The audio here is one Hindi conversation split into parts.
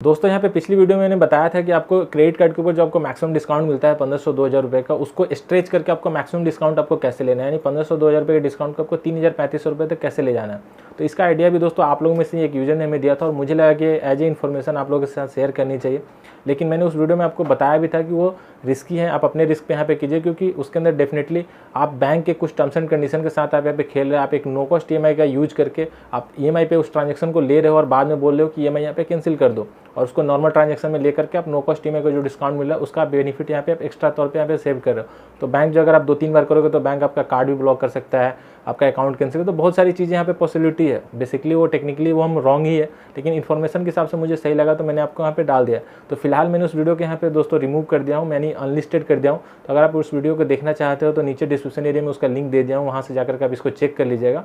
दोस्तों यहाँ पे पिछली वीडियो में मैंने बताया था कि आपको क्रेडिट कार्ड के ऊपर जो आपको मैक्सिमम डिस्काउंट मिलता है 1500-2000 रुपये का, उसको स्ट्रेच करके आपको मैक्सिमम डिस्काउंट आपको कैसे लेना है, यानी 1500-2000 रुपये के डिस्काउंट को आपको 3000-3500 रुपये तक कैसे ले जाना है। तो इसका आइडिया भी दोस्तों आप लोगों में से एक यूजर ने हमें दिया था और मुझे लगा कि एज ए इन्फॉर्मेशन आप लोगों के साथ शेयर करनी चाहिए। लेकिन मैंने उस वीडियो में आपको बताया भी था कि वो रिस्की है, आप अपने रिस्क पे यहाँ पे कीजिए, क्योंकि उसके अंदर डेफिनेटली आप बैंक के कुछ टर्म्स एंड कंडीशन के साथ आप यहाँ पे खेल रहे हैं। आप एक नो कॉस्ट EMI का यूज करके आप EMI पे उस ट्रांजेक्शन को ले रहे हो और बाद में बोल रहे हो कि EMI यहाँ पे कैंसिल कर दो, और उसको नॉर्मल ट्रांजेक्शन में लेकर के आप नो कॉस्ट EMI का जो डिस्काउंट मिल रहा है उसका बेनिफिट यहाँ पे आप एक्स्ट्रा तौर पे यहाँ पे सेव कर रहे हो। तो बैंक जो अगर आप 2-3 बार करोगे तो बैंक आपका कार्ड भी ब्लॉक कर सकता है, आपका अकाउंट कैंसिल, तो बहुत सारी चीज़ें यहाँ पे पॉसिबिलिटी है। बेसिकली वो टेक्निकली वो हम रॉन्ग ही है, लेकिन इन्फॉर्मेशन के हिसाब से मुझे सही लगा तो मैंने आपको यहाँ पे डाल दिया। तो फिलहाल मैंने उस वीडियो के यहाँ पे दोस्तों रिमूव कर दिया हूँ, मैंने अनलिस्टेड कर दिया हूँ। तो अगर आप उस वीडियो को देखना चाहते हो तो नीचे डिस्क्रिप्शन एरिया में उसका लिंक दे दिया हूँ, वहाँ से जाकर के आप इसको चेक कर लीजिएगा।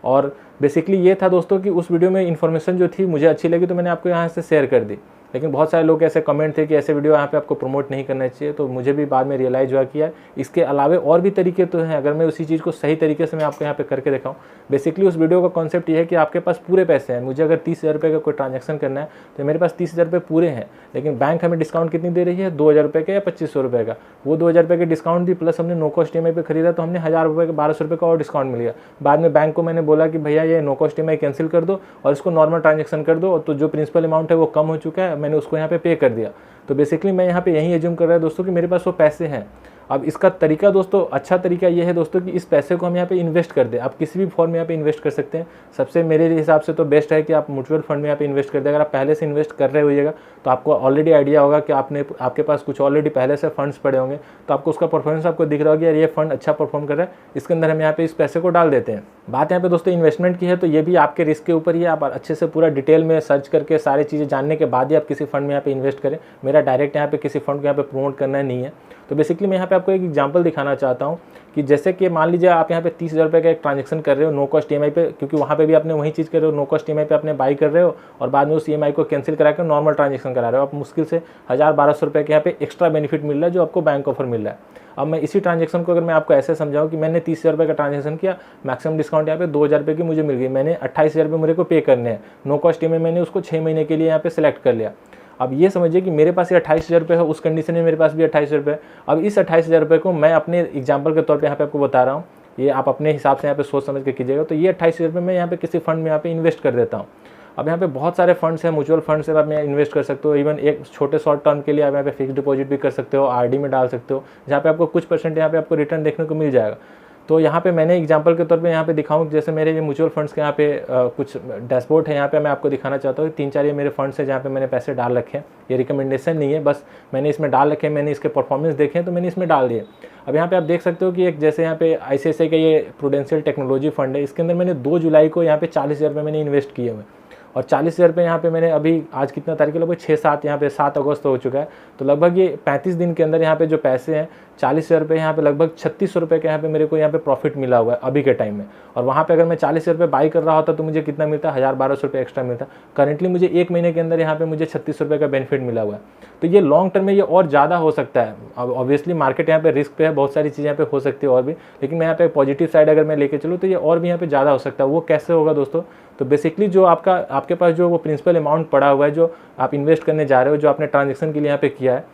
और बेसिकली ये था दोस्तों कि उस वीडियो में इन्फॉर्मेशन जो थी मुझे अच्छी लगी तो मैंने आपको यहाँ से शेयर कर दी। लेकिन बहुत सारे लोग ऐसे कमेंट थे कि ऐसे वीडियो यहाँ पे आपको प्रमोट नहीं करना चाहिए, तो मुझे भी बाद में रियलाइज़ हुआ कि यार इसके अलावे और भी तरीके तो हैं, अगर मैं उसी चीज़ को सही तरीके से मैं आपको यहाँ पे करके दिखाऊँ। बेसिकली उस वीडियो का कॉन्सेप्ट ये है कि आपके पास पूरे पैसे हैं, मुझे अगर 30,000 रुपये का कोई ट्रांजैक्शन करना है तो मेरे पास 30,000 रुपये पूरे हैं, लेकिन बैंक हमें डिस्काउंट कितनी दे रही है, 2,000 रुपये का या 2,500 रुपये का। वो 2,000 रुपये के डिस्काउंट दी, प्लस हमने नो कॉस्ट EMI पे खरीदा तो हमने 1,000 रुपये का 1,200 रुपये का और डिस्काउंट मिल गया। बाद में बैंक को मैंने बोला कि भैया ये नो कॉस्ट EMI कैंसिल कर दो और इसको नॉर्मल ट्रांजेक्शन कर दो, तो जो प्रिंसिपल अमाउंट है वो कम हो चुका है, मैंने उसको यहाँ पे पे कर दिया। तो बेसिकली मैं यहाँ पे यही एज्यूम कर रहा है दोस्तों कि मेरे पास वो पैसे हैं। अब इसका तरीका दोस्तों, अच्छा तरीका ये है दोस्तों कि इस पैसे को हम यहाँ पे इन्वेस्ट कर दें। आप किसी भी फॉर्म में यहाँ पे इन्वेस्ट कर सकते हैं। सबसे मेरे हिसाब से तो बेस्ट है कि आप म्यूचुअल फंड में यहाँ पे इन्वेस्ट कर दें। अगर आप पहले से इन्वेस्ट कर रहे होइएगा तो आपको ऑलरेडी आइडिया होगा कि आपके पास कुछ ऑलरेडी पहले से फंड्स पड़े होंगे, तो आपको उसका परफॉर्मेंस आपको दिख रहा होगा यार ये फंड अच्छा परफॉर्म कर रहा है, इसके अंदर हम यहाँ पे इस पैसे को डाल देते हैं। बात यहाँ पे दोस्तों इन्वेस्टमेंट की है, तो ये भी आपके रिस्क के ऊपर ही है। आप अच्छे से पूरा डिटेल में सर्च करके सारी चीज़ें जानने के बाद ही आप किसी फंड में यहाँ पे इन्वेस्ट करें। मेरा डायरेक्ट यहाँ पे किसी फंड को यहाँ पे प्रमोट करना नहीं है। तो बेसिकली मैं यहाँ पे आपको एक एग्जांपल दिखाना चाहता हूँ कि जैसे कि मान लीजिए आप यहाँ पे 30,000 रुपये का एक ट्रांजेक्शन कर रहे हो नो कॉस्ट EMI पे, क्योंकि वहाँ पे भी आपने वही चीज़ कर रहे हो, नो कॉस्ट EMI पे आपने बाई कर रहे हो और बाद में उस EMI को कैंसिल करा कर नॉर्मल ट्रांजेक्शन करा रहे हो। आप मुश्किल से 1,000-1,200 रुपये के यहाँ पे एक्स्ट्रा बेनिफिट मिल रहा है जो आपको बैंक ऑफर मिल रहा है। अब मैं इसी ट्रांजेक्शन को अगर मैं आपको ऐसे समझाऊं कि मैंने 30,000 रुपये का ट्रांजेक्शन किया, मैक्सिमम डिस्काउंट यहाँ पे 2,000 रुपये की मुझे मिल गई, मैंने 28,000 रुपये मेरे को पे करने हैं, नो कॉस्ट EMI मैंने उसको 6 महीने के लिए यहाँ पे सिलेक्ट कर लिया। अब ये समझिए कि मेरे पास ये 28,000 रुपये है, उस कंडीशन में मेरे पास भी 28,000 रुपये है। अब इस 28,000 रुपये को मैं अपने एग्जाम्पल के तौर पे यहाँ पे आपको बता रहा हूँ, ये आप अपने हिसाब से यहाँ पे सोच समझ के कीजिएगा। तो ये 28,000 रुपये मैं यहाँ पे किसी फंड में यहाँ पे इन्वेस्ट कर देता हूँ। अब यहाँ पे बहुत सारे फंड्स हैं, म्यूचुअल फंड्स से आप यहाँ इन्वेस्ट कर सकते हो। इवन एक छोटे शॉर्ट टर्म के लिए आप यहाँ पे फिक्स डिपॉजिट भी कर सकते हो, RD में डाल सकते हो, जहाँ पे आपको कुछ % यहाँ पे आपको रिटर्न देखने को मिल जाएगा। तो यहाँ पे मैंने एग्जांपल के तौर पे यहाँ पे दिखाऊँ, जैसे मेरे ये म्यूचुअल फंड्स के यहाँ पे कुछ डैशबोर्ड है, यहाँ पे मैं आपको दिखाना चाहता हूँ। 3-4 ये मेरे फंड्स हैं जहाँ पे मैंने पैसे डाल रखे हैं। ये रिकमेंडेशन नहीं है, बस मैंने इसमें डाल रखे हैं, मैंने इसके परफॉर्मेंस देखे हैं तो मैंने इसमें डाल दिए। अब यहाँ पे आप देख सकते हो कि एक जैसे यहाँ पे ICICI का ये प्रूडेंशियल टेक्नोलॉजी फंड है, इसके अंदर मैंने 2 जुलाई को यहाँ पे 40,000 रुपये मैंने इन्वेस्ट किए हुए, और 40,000 रुपये यहाँ पे मैंने अभी आज कितना तारीख है, लगभग 6-7 यहाँ पे 7 अगस्त हो चुका है। तो लगभग ये 35 दिन के अंदर यहाँ पे जो पैसे हैं 40,000 रुपये, यहाँ पे लगभग 3,600 रुपये के यहाँ पे मेरे को यहाँ पे प्रॉफिट मिला हुआ है अभी के टाइम में। और वहाँ पे अगर मैं 40,000 रुपये बाई कर रहा होता तो मुझे कितना मिलता, 1,000-1,200 रुपये एक्स्ट्रा मिलता। करेंटली मुझे 1 महीने के अंदर यहाँ पे मुझे 3,600 रुपये का बेनिफिट मिला हुआ है। तो ये लॉन्ग टर्म में ये और ज़्यादा हो सकता है। अब ऑब्वियसली मार्केट यहाँ पे रिस्क पे है, बहुत सारी चीज़ें यहाँ पे हो सकती है और भी, लेकिन मैं यहाँ पे पॉजिटिव साइड अगर मैं लेके चलूँ तो ये और भी यहाँ पे ज़्यादा हो सकता है। वो कैसे होगा दोस्तों? तो बेसिकली जो आपके पास जो वो प्रिंसिपल अमाउंट पड़ा हुआ है, जो आप इन्वेस्ट करने जा रहे हो, जो आपने ट्रांजेक्शन के लिए यहाँ पे किया है,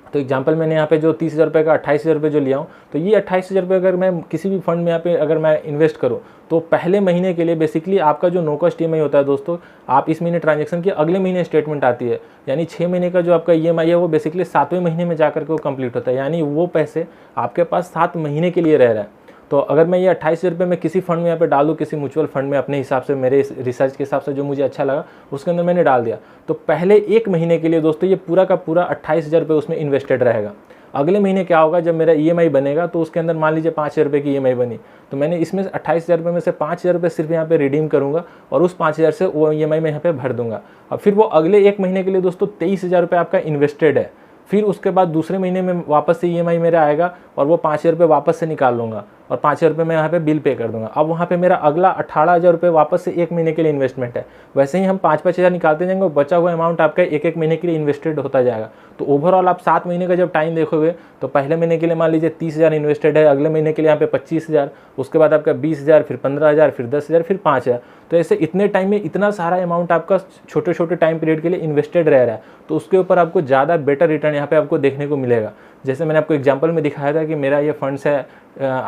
तो एग्जांपल मैंने यहाँ पे जो 30,000 रुपये का 28,000 रुपये जो लिया हूँ, तो ये 28,000 रुपये अगर मैं किसी भी फंड में यहाँ पे अगर मैं इन्वेस्ट करूँ तो पहले महीने के लिए बेसिकली आपका जो नो कॉस्ट EMI होता है दोस्तों, आप इस महीने ट्रांजेक्शन की अगले महीने स्टेटमेंट आती है, यानी 6 महीने का जो आपका EMI है वो बेसिकली 7वें महीने में जाकर के वो कंप्लीट होता है, यानी वो पैसे आपके पास 7 महीने के लिए रह रहा है। तो अगर मैं ये 28,000 रुपये में किसी फंड में यहाँ पे डालूँ, किसी म्यूचुअल फंड में अपने हिसाब से, मेरे रिसर्च के हिसाब से जो मुझे अच्छा लगा उसके अंदर मैंने डाल दिया, तो पहले 1 महीने के लिए दोस्तों ये पूरा का पूरा 28,000 रुपये उसमें इन्वेस्टेड रहेगा। अगले महीने क्या होगा, जब मेरा EMI बनेगा तो उसके अंदर मान लीजिए 5,000 रुपये की EMI बनी, तो मैंने इसमें 28,000 रुपये में से 5,000 रुपये सिर्फ यहाँ पे रिडीम करूँगा और उस 5,000 से वो EMI में यहाँ पे भर दूंगा। अब फिर वो अगले 1 महीने के लिए दोस्तों 23,000 रुपये आपका इन्वेस्टेड है। फिर उसके बाद दूसरे महीने में वापस से EMI मेरा आएगा और वो 5,000 रुपये वापस से निकाल लूँगा। और 5,000 रुपये मैं यहाँ पे बिल पे कर दूंगा। अब वहाँ पे मेरा अगला 18,000 रुपये वापस से 1 महीने के लिए इन्वेस्टमेंट है। वैसे ही हम 5-5 हज़ार निकालते जाएंगे, बचा हुआ अमाउंट आपका 1-1 महीने के लिए इन्वेस्टेड होता जाएगा। तो ओवरऑल आप 7 महीने का जब टाइम देखोगे तो पहले महीने के लिए मान लीजिए 30,000 इन्वेस्टेड है, अगले महीने के लिए यहाँ पे 25,000, उसके बाद आपका 20,000, फिर 15,000, फिर 10,000, फिर 5,000। तो ऐसे इतने टाइम में इतना सारा अमाउंट आपका छोटे छोटे टाइम पीरियड के लिए इन्वेस्टेड रह रहा है, तो उसके ऊपर आपको ज़्यादा बेटर रिटर्न यहाँ पे आपको देखने को मिलेगा। जैसे मैंने आपको एग्जांपल में दिखाया था कि मेरा ये फंड्स है,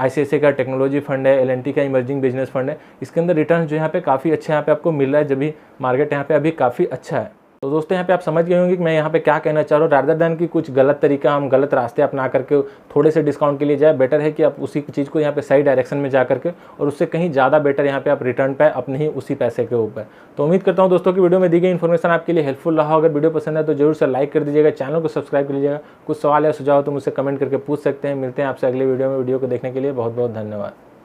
ICICI का टेक्नोलॉजी फंड है, L&T का इमर्जिंग बिजनेस फंड है। इसके अंदर रिटर्न जो यहाँ पे काफ़ी अच्छे यहाँ पे आपको मिल रहा है, जब भी मार्केट यहाँ पे अभी काफ़ी अच्छा है। तो दोस्तों यहाँ पे आप समझ गए होंगे कि मैं यहाँ पे क्या कहना चाह रहा हूँ। रादर दैन कि कुछ गलत तरीका, हम गलत रास्ते अपना करके थोड़े से डिस्काउंट के लिए जाए, बेटर है कि आप उसी चीज़ को यहाँ पे सही डायरेक्शन में जा करके और उससे कहीं ज़्यादा बेटर यहाँ पे आप रिटर्न पाए अपने ही उसी पैसे के ऊपर। तो उम्मीद करता हूँ दोस्तों की वीडियो में दी गई इन्फॉर्मेशन आपके लिए हेल्पफुल रहा। अगर वीडियो पसंद है तो जरूर से लाइक कर दीजिएगा, चैनल को सब्सक्राइब कर लीजिएगा। कुछ सवाल या सुझाव तो मुझसे कमेंट करके पूछ सकते हैं। मिलते हैं आपसे अगले वीडियो में। वीडियो को देखने के लिए बहुत बहुत धन्यवाद।